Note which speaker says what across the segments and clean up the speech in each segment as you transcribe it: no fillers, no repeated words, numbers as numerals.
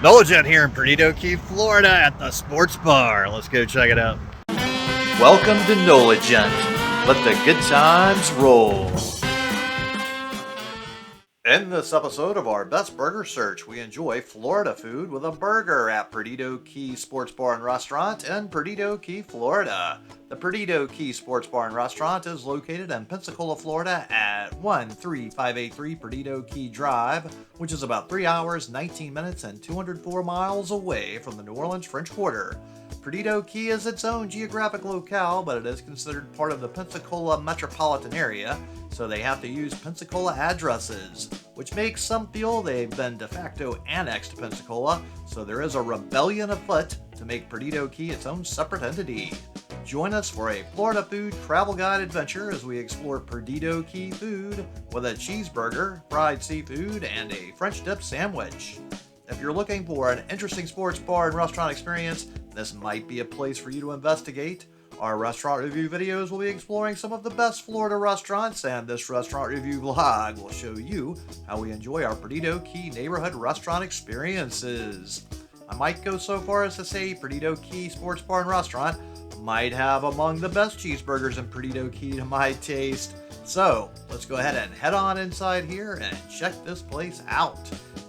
Speaker 1: Nologen here in Perdido Key, Florida at the sports bar. Let's go check it out.
Speaker 2: Welcome to Nologen. Let the good times roll. In this episode of our Best Burger Search, we enjoy Florida food with a burger at Perdido Key Sports Bar and Restaurant in Perdido Key, Florida. The Perdido Key Sports Bar and Restaurant is located in Pensacola, Florida at 13583 Perdido Key Drive, which is about 3 hours, 19 minutes, and 204 miles away from the New Orleans French Quarter. Perdido Key is its own geographic locale, but it is considered part of the Pensacola metropolitan area, so they have to use Pensacola addresses, which makes some feel they've been de facto annexed to Pensacola, so there is a rebellion afoot to make Perdido Key its own separate entity. Join us for a Florida food travel guide adventure as we explore Perdido Key food with a cheeseburger, fried seafood, and a French dip sandwich. If you're looking for an interesting sports bar and restaurant experience, this might be a place for you to investigate. Our restaurant review videos will be exploring some of the best Florida restaurants, and this restaurant review vlog will show you how we enjoy our Perdido Key neighborhood restaurant experiences. I might go so far as to say Perdido Key Sports Bar and Restaurant might have among the best cheeseburgers in Perdido Key to my taste. So let's go ahead and head on inside here and check this place out.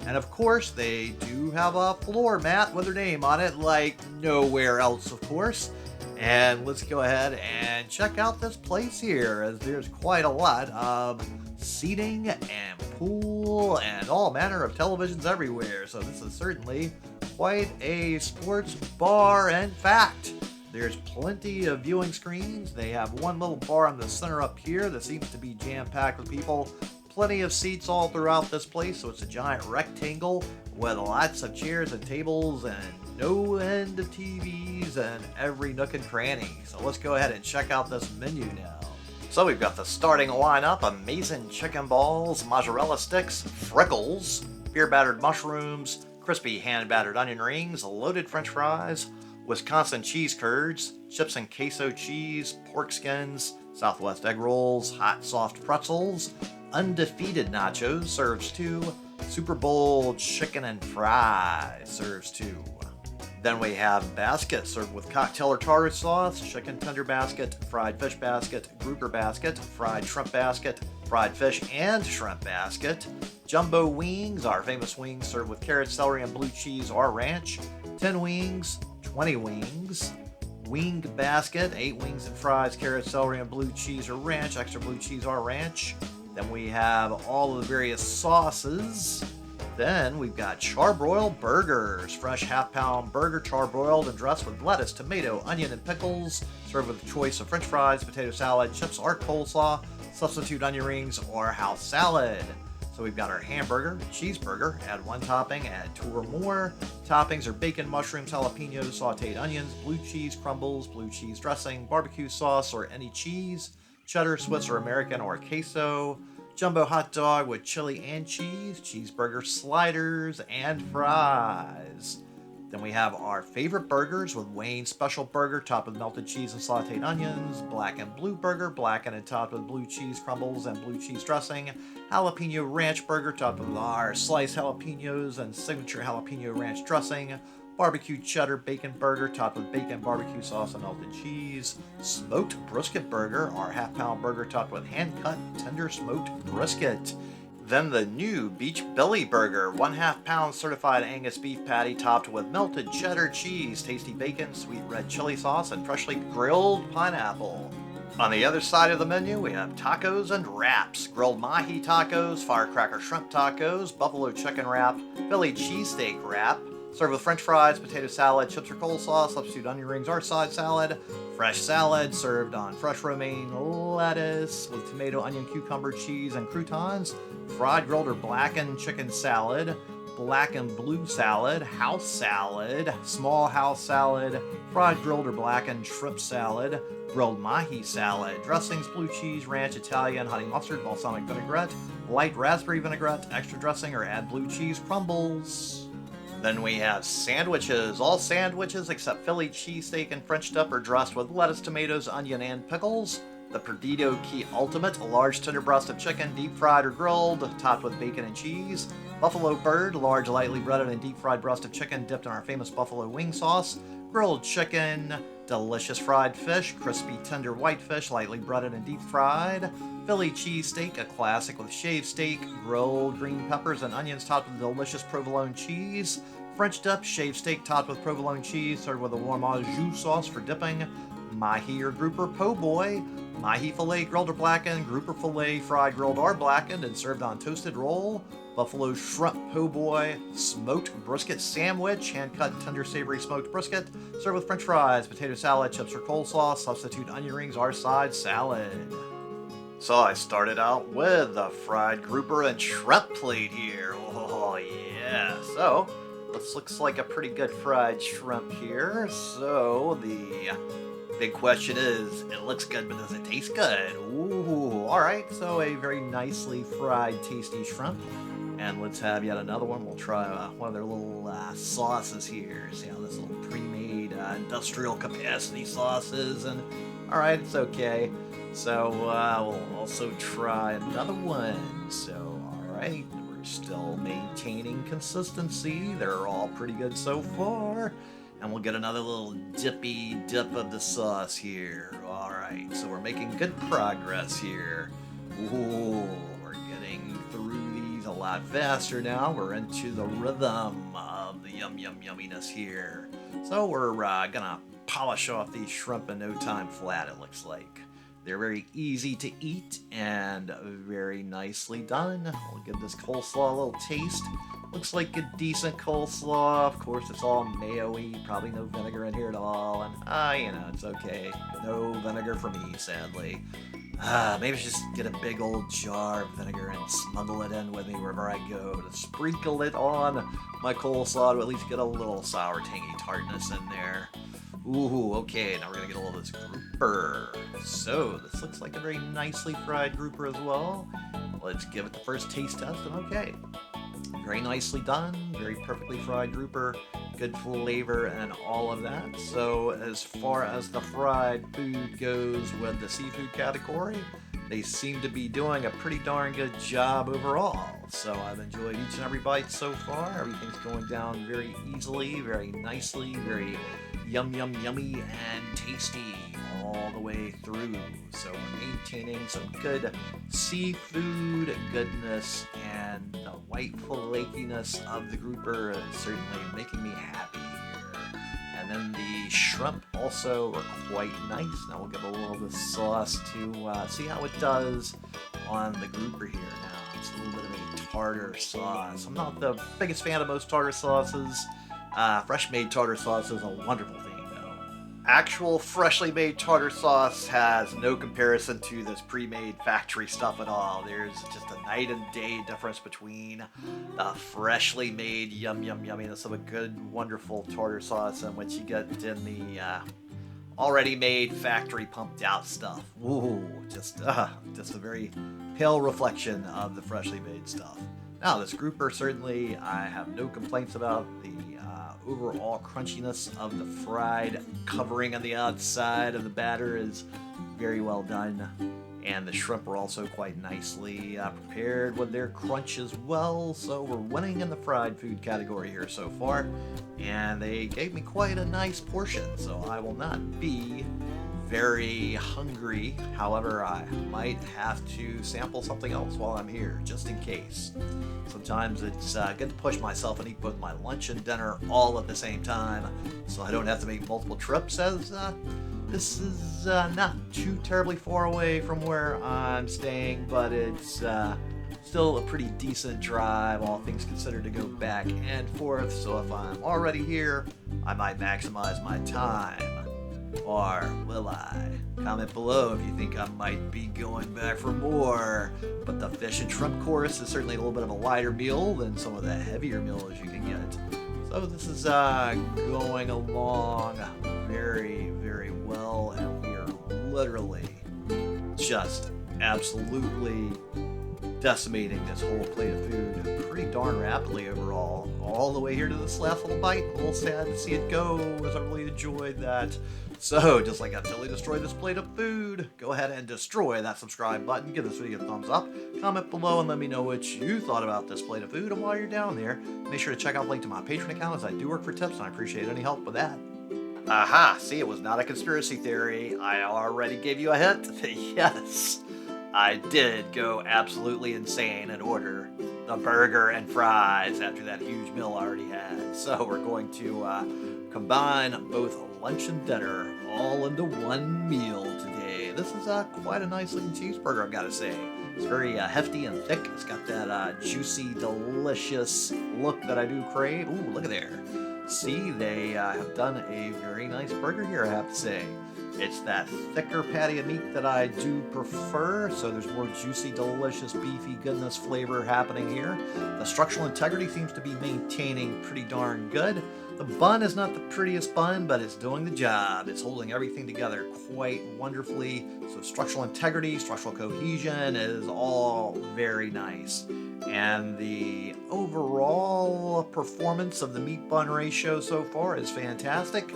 Speaker 2: And of course, they do have a floor mat with their name on it, like nowhere else, of course. And let's go ahead and check out this place here, as there's quite a lot of seating and pool and all manner of televisions everywhere. So this is certainly quite a sports bar. In fact, there's plenty of viewing screens. They have one little bar in the center up here that seems to be jam-packed with people. Plenty of seats all throughout this place, so it's a giant rectangle with lots of chairs and tables and no end of TVs and every nook and cranny. So let's go ahead and check out this menu now. So we've got the starting lineup: amazing chicken balls, mozzarella sticks, frickles, beer-battered mushrooms, crispy hand-battered onion rings, loaded french fries, Wisconsin cheese curds, chips and queso cheese, pork skins, Southwest egg rolls, hot soft pretzels, undefeated nachos serves 2, Super Bowl chicken and fries serves 2. Then we have basket served with cocktail or tartar sauce, chicken tender basket, fried fish basket, grouper basket, fried shrimp basket, fried fish and shrimp basket, jumbo wings, our famous wings served with carrot, celery, and blue cheese or ranch, 10 wings, 20 wings, wing basket, 8 wings and fries, carrot, celery, and blue cheese or ranch, extra blue cheese or ranch. Then we have all of the various sauces. Then we've got charbroiled burgers, fresh half-pound burger charbroiled and dressed with lettuce, tomato, onion, and pickles, served with a choice of french fries, potato salad, chips or coleslaw, substitute onion rings, or house salad. So we've got our hamburger, cheeseburger, add 1 topping, add 2 or more. Toppings are bacon, mushrooms, jalapenos, sauteed onions, blue cheese crumbles, blue cheese dressing, barbecue sauce or any cheese, cheddar, Swiss or American or queso, jumbo hot dog with chili and cheese, cheeseburger sliders, and fries. Then we have our favorite burgers with Wayne Special Burger topped with melted cheese and sauteed onions, black and blue burger, blackened and topped with blue cheese crumbles and blue cheese dressing, jalapeno ranch burger topped with our sliced jalapenos and signature jalapeno ranch dressing, barbecue cheddar bacon burger topped with bacon, barbecue sauce, and melted cheese, smoked brisket burger, our half-pound burger topped with hand-cut tender smoked brisket. Then the new Beach Belly Burger, 1/2 pound certified Angus beef patty topped with melted cheddar cheese, tasty bacon, sweet red chili sauce, and freshly grilled pineapple. On the other side of the menu, we have tacos and wraps, grilled mahi tacos, firecracker shrimp tacos, buffalo chicken wrap, Philly cheesesteak wrap, served with french fries, potato salad, chips or coleslaw, substitute onion rings or side salad, fresh salad served on fresh romaine lettuce with tomato, onion, cucumber, cheese, and croutons, fried grilled or blackened chicken salad, black and blue salad, house salad, small house salad, fried grilled or blackened shrimp salad, grilled mahi salad, dressings, blue cheese, ranch, Italian, honey mustard, balsamic vinaigrette, light raspberry vinaigrette, extra dressing, or add blue cheese crumbles. Then we have sandwiches. All sandwiches except Philly cheesesteak and French dip are dressed with lettuce, tomatoes, onion, and pickles. The Perdido Key Ultimate, a large tender breast of chicken, deep fried or grilled, topped with bacon and cheese. Buffalo Bird, large lightly breaded and deep fried breast of chicken dipped in our famous buffalo wing sauce. Grilled chicken, delicious fried fish, crispy tender white fish, lightly breaded and deep fried. Philly cheesesteak, a classic with shaved steak, grilled green peppers and onions topped with delicious provolone cheese. French dip, shaved steak topped with provolone cheese, served with a warm au jus sauce for dipping. Mahi or grouper po' boy, mahi fillet grilled or blackened, grouper fillet fried grilled or blackened and served on toasted roll. Buffalo shrimp po' boy, smoked brisket sandwich, hand-cut tender savory smoked brisket, served with french fries, potato salad, chips or coleslaw, substitute onion rings or side salad. So I started out with a fried grouper and shrimp plate here. Oh yeah. So this looks like a pretty good fried shrimp here. So the big question is, it looks good, but does it taste good? Ooh, alright, so a very nicely fried, tasty shrimp. And let's have yet another one. We'll try one of their little sauces here. See how this little pre-made industrial capacity sauces. And alright, it's okay. So we'll also try another one. So alright, we're still maintaining consistency. They're all pretty good so far. And we'll get another little dippy dip of the sauce here. Alright, so we're making good progress here. Ooh, we're getting through these a lot faster now. We're into the rhythm of the yum yumminess here. So we're gonna polish off these shrimp in no time flat, it looks like. They're very easy to eat and very nicely done. We'll give this coleslaw a little taste. Looks like a decent coleslaw. Of course, it's all mayo-y. Probably no vinegar in here at all. And, you know, it's okay. No vinegar for me, sadly. Maybe I should just get a big old jar of vinegar and smuggle it in with me wherever I go to sprinkle it on my coleslaw to at least get a little sour, tangy tartness in there. Ooh, okay, now we're gonna get a little of this grouper. So, this looks like a very nicely fried grouper as well. Let's give it the first taste test, and okay. Very nicely done, very perfectly fried grouper, good flavor and all of that. So, as far as the fried food goes with the seafood category, they seem to be doing a pretty darn good job overall. So I've enjoyed each and every bite so far. Everything's going down very easily, very nicely, very yummy and tasty all the way through. So we're maintaining some good seafood goodness, and the white flakiness of the grouper is certainly making me happy here. And then the shrimp also are quite nice. Now we'll give a little of the sauce to see how it does on the grouper here. Now it's a little bit of a tartar sauce. I'm not the biggest fan of most tartar sauces. Fresh made tartar sauce is a wonderful thing. Actual freshly made tartar sauce has no comparison to this pre-made factory stuff at all. There's just a night and day difference between the freshly made yumminess of a good, wonderful tartar sauce and what you get in the already made factory pumped out stuff. Ooh, just a very pale reflection of the freshly made stuff. Now, this grouper, certainly I have no complaints about. The overall crunchiness of the fried covering on the outside of the batter is very well done. And the shrimp are also quite nicely prepared with their crunch as well. So we're winning in the fried food category here so far. And they gave me quite a nice portion, so I will not be very hungry. However, I might have to sample something else while I'm here, just in case. Sometimes it's good to push myself and eat both my lunch and dinner all at the same time, so I don't have to make multiple trips, as this is not too terribly far away from where I'm staying, but it's still a pretty decent drive, all things considered, to go back and forth. So if I'm already here, I might maximize my time. Or will I? Comment below if you think I might be going back for more. But the fish and shrimp course is certainly a little bit of a lighter meal than some of the heavier meals you can get. So this is going along very, very well, and we are literally just absolutely decimating this whole plate of food pretty darn rapidly overall. all the way here to this last little bite. A little sad to see it go, as I really enjoyed that. So, just like I totally destroyed this plate of food, go ahead and destroy that subscribe button. Give this video a thumbs up. Comment below and let me know what you thought about this plate of food. And while you're down there, make sure to check out the link to my Patreon account, as I do work for tips and I appreciate any help with that. Aha! See, it was not a conspiracy theory. I already gave you a hint. Yes, I did go absolutely insane and order the burger and fries after that huge meal I already had. So we're going to combine both lunch and dinner all into one meal today. This is quite a nice looking cheeseburger, I've got to say. It's very hefty and thick. It's got that juicy, delicious look that I do crave. Ooh, look at there. See, they have done a very nice burger here, I have to say. It's that thicker patty of meat that I do prefer, so there's more juicy, delicious, beefy goodness flavor happening here. The structural integrity seems to be maintaining pretty darn good. The bun is not the prettiest bun, but it's doing the job. It's holding everything together quite wonderfully. So structural integrity, structural cohesion is all very nice. And the overall performance of the meat bun ratio so far is fantastic.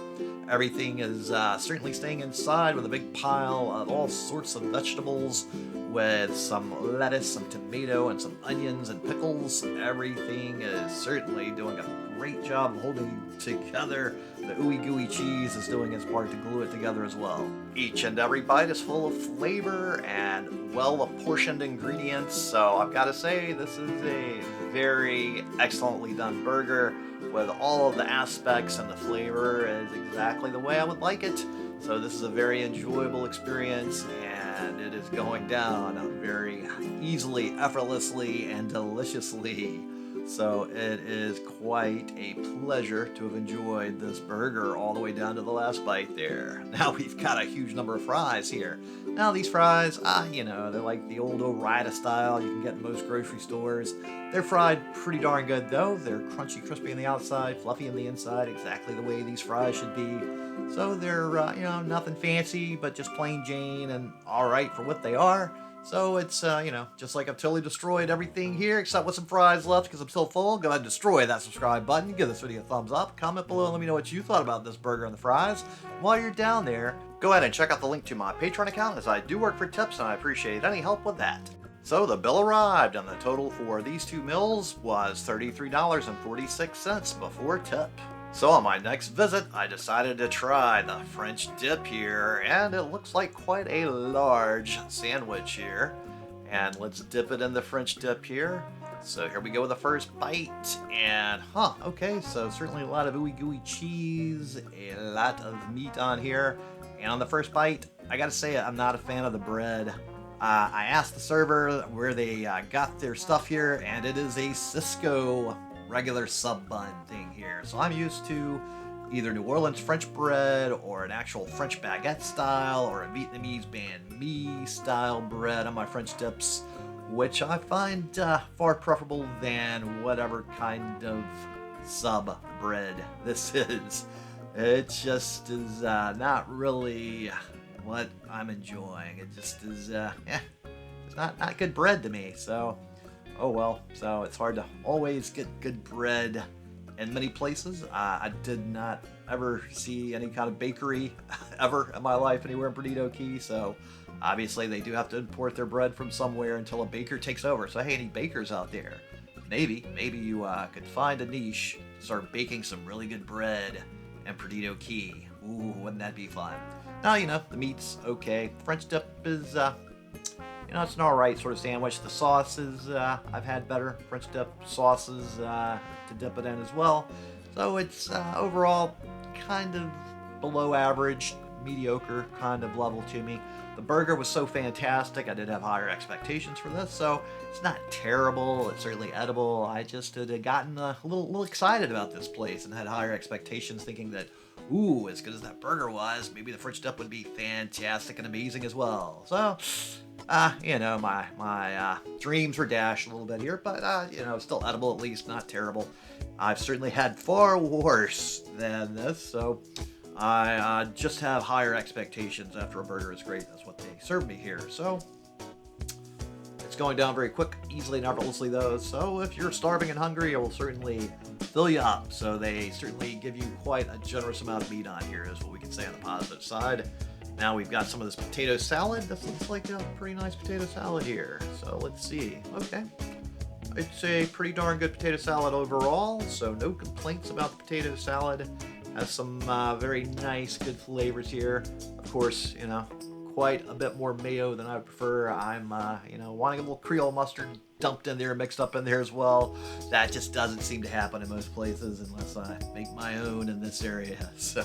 Speaker 2: Everything is certainly staying inside with a big pile of all sorts of vegetables with some lettuce, some tomato, and some onions and pickles. Everything is certainly doing a great job of holding together. The ooey gooey cheese is doing its part to glue it together as well. Each and every bite is full of flavor and well-apportioned ingredients, so I've got to say this is a very excellently done burger with all of the aspects, and the flavor is exactly the way I would like it. So this is a very enjoyable experience, and it is going down very easily, effortlessly, and deliciously. So it is quite a pleasure to have enjoyed this burger all the way down to the last bite there. Now we've got a huge number of fries here. Now these fries, you know, they're like the old Ore-Ida style you can get in most grocery stores. They're fried pretty darn good though. They're crunchy, crispy on the outside, fluffy on the inside, exactly the way these fries should be. So they're, you know, nothing fancy, but just plain Jane and alright for what they are. So it's, you know, just like I've totally destroyed everything here except with some fries left because I'm still full. Go ahead and destroy that subscribe button. Give this video a thumbs up. Comment below and let me know what you thought about this burger and the fries. While you're down there, go ahead and check out the link to my Patreon account, as I do work for tips and I appreciate any help with that. So the bill arrived, and the total for these two meals was $33.46 before tip. So on my next visit, I decided to try the French dip here, and it looks like quite a large sandwich here. And let's dip it in the French dip here. So here we go with the first bite, and okay, so certainly a lot of ooey gooey cheese, a lot of meat on here. And on the first bite, I gotta say I'm not a fan of the bread. I asked the server where they got their stuff here, and it is a Cisco regular sub bun thing here. So I'm used to either New Orleans French bread or an actual French baguette style or a Vietnamese banh mi style bread on my French dips, which I find far preferable than whatever kind of sub bread this is. It just is not really what I'm enjoying. It just is, it's not good bread to me. So, oh well. So it's hard to always get good bread in many places. I did not ever see any kind of bakery ever in my life anywhere in Perdido Key. So obviously they do have to import their bread from somewhere until a baker takes over. So hey, any bakers out there? Maybe you could find a niche, start baking some really good bread in Perdido Key. Ooh, wouldn't that be fun? Now, you know, the meat's okay. French dip is, you know, it's an alright sort of sandwich. The sauce is, I've had better French dip sauces to dip it in as well. So it's overall kind of below average, mediocre kind of level to me. The burger was so fantastic, I did have higher expectations for this, so it's not terrible, it's certainly edible. I just had gotten a little excited about this place and had higher expectations, thinking that, ooh, as good as that burger was, maybe the French dip would be fantastic and amazing as well. So, you know, my dreams were dashed a little bit here, but, you know, still edible at least, not terrible. I've certainly had far worse than this, so I just have higher expectations after a burger is great. That's what they serve me here. So it's going down very quick, easily and effortlessly though. So if you're starving and hungry, I will certainly fill you up. So they certainly give you quite a generous amount of meat on here, is what we can say on the positive side. Now we've got some of this potato salad. This looks like a pretty nice potato salad here. So let's see. Okay. It's a pretty darn good potato salad overall, so no complaints about the potato salad. Has some very nice, good flavors here. Of course, you know, quite a bit more mayo than I would prefer. I'm, you know, wanting a little Creole mustard dumped in there, mixed up in there as well. That just doesn't seem to happen in most places unless I make my own in this area. So,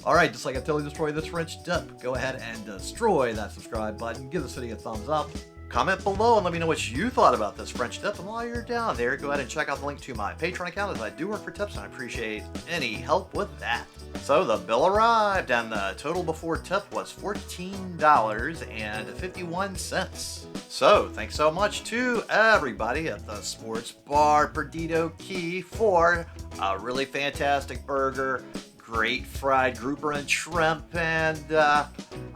Speaker 2: all right, just like I totally destroy this French dip, go ahead and destroy that subscribe button. Give this video a thumbs up. Comment below and let me know what you thought about this French dip. And while you're down there, go ahead and check out the link to my Patreon account, as I do work for tips and I appreciate any help with that. So the bill arrived and the total before tip was $14.51. So thanks so much to everybody at the Sports Bar Perdido Key for a really fantastic burger, great fried grouper and shrimp, and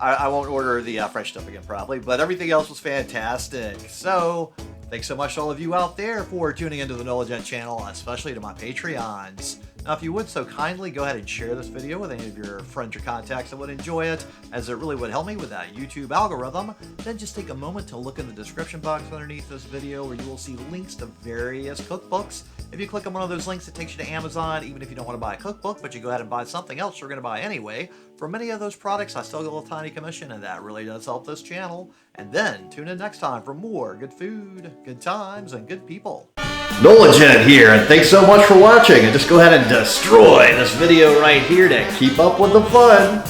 Speaker 2: I won't order the French dip again probably, but everything else was fantastic. So thanks so much to all of you out there for tuning into the Nola Gent channel, especially to my Patreons. Now, if you would so kindly, go ahead and share this video with any of your friends or contacts that would enjoy it, as it really would help me with that YouTube algorithm. Then just take a moment to look in the description box underneath this video, where you will see links to various cookbooks. If you click on one of those links, it takes you to Amazon, even if you don't want to buy a cookbook, but you go ahead and buy something else you're going to buy anyway. For many of those products, I still get a little tiny commission, and that really does help this channel. And then tune in next time for more good food, good times, and good people. Nola Gent here, and thanks so much for watching. And just go ahead and destroy this video right here to keep up with the fun.